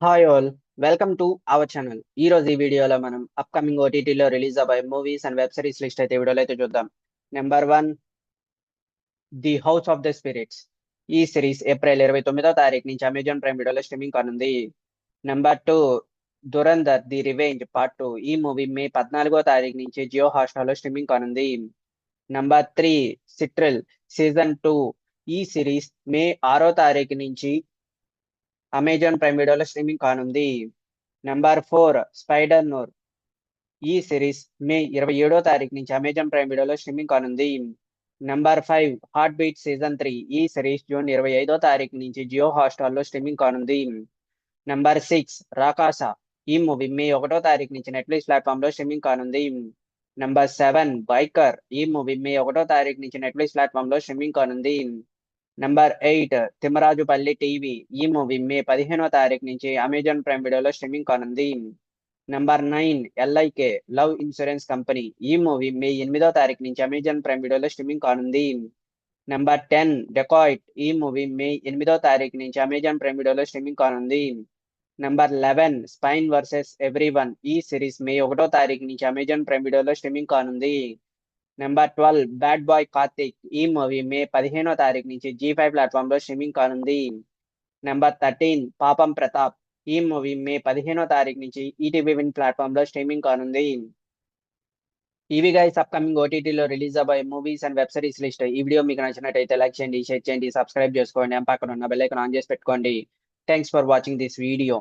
Hi all, welcome to our channel. ఈ రోజు ఈ వీడియోలో మనం అప్కమింగ్ ఓటీటీలో రిలీజ్ అవ్వే movies and web series list అయితే వీడియోలో అయితే చూద్దాం. Number 1, the house of the spirits. ఈ సిరీస్ ఏప్రిల్ 29వ తారీఖు నుంచి అమెజాన్ ప్రైమ్ వీడియోలో స్ట్రీమింగ్ కానుంది. Number 2, Dhurandhar the revenge part 2. ఈ మూవీ మే 14వ తారీఖు నుంచి జియో హాట్‌స్టార్లో స్ట్రీమింగ్ కానుంది. నెంబర్ 3, సిట్రిల్ సీజన్ 2. ఈ సిరీస్ మే 6వ తారీఖు నుంచి అమెజాన్ ప్రైమ్ వీడియోలో స్ట్రీమింగ్ కానుంది. Number 4, spider noir. ఈ సిరీస్ మే 27వ తారీఖు నుంచి అమెజాన్ ప్రైమ్ వీడియోలో స్ట్రీమింగ్ కానుంది. Number 5, heart beat season 3. ఈ సిరీస్ జూన్ 25వ తారీఖు నుంచి జియో హాట్‌స్టార్లో స్ట్రీమింగ్ కానుంది. నెంబర్ 6, రాకాస. ఈ మూవీ మే 1వ తారీఖు నుంచి నెట్ఫ్లిక్స్ ప్లాట్ఫామ్లో స్ట్రీమింగ్ కానుంది. Number 7, biker. ఈ మూవీ మే 1వ తారీఖు నుంచి నెట్ఫ్లిక్స్ ప్లాట్ఫామ్లో స్ట్రీమింగ్ కానుంది. Number 8, Thimmarajupalli TV. ఈ మూవీ మే 15వ తారీఖు నుంచి అమెజాన్ ప్రైమ్ వీడియోలో స్ట్రీమింగ్ కానుంది. Number 9, LIK love insurance company. ఈ మూవీ మే 8వ తారీఖు నుంచి అమెజాన్ ప్రైమ్ వీడియోలో స్ట్రీమింగ్ కానుంది. Number 10, dacoit. ఈ మూవీ మే 8వ తారీఖు నుంచి అమెజాన్ ప్రైమ్ వీడియోలో స్ట్రీమింగ్ కానుంది. Number 11, spine versus everyone. ఈ సిరీస్ మే 1వ తారీఖు నుంచి అమెజాన్ ప్రైమ్ వీడియోలో స్ట్రీమింగ్ కానుంది. Number 12, bad boy Karthik. ఈ మూవీ మే 15వ తారీఖు నుంచి జీ5 ప్లాట్ఫామ్ లో స్ట్రీమింగ్ కానుంది. నెంబర్ 13, పాపం ప్రతాప్. ఈ మూవీ మే 15వ తారీఖు నుంచి ఈటీవీ విన్ ప్లాట్ఫామ్ లో స్ట్రీమింగ్ కానుంది. ఇవి గైస్ అప్కమింగ్ ఓటీటీలో రిలీజ్ అవ్వే movies and web series list. ఈ వీడియో మీకు నచ్చినట్టయితే లైక్ చేయండి, షేర్ చేయండి, సబ్స్క్రైబ్ చేసుకోండి, పక్కన ఉన్న బెల్ ఐకాన్ ఆన్ చేసి పెట్టుకోండి. Thanks for watching this video.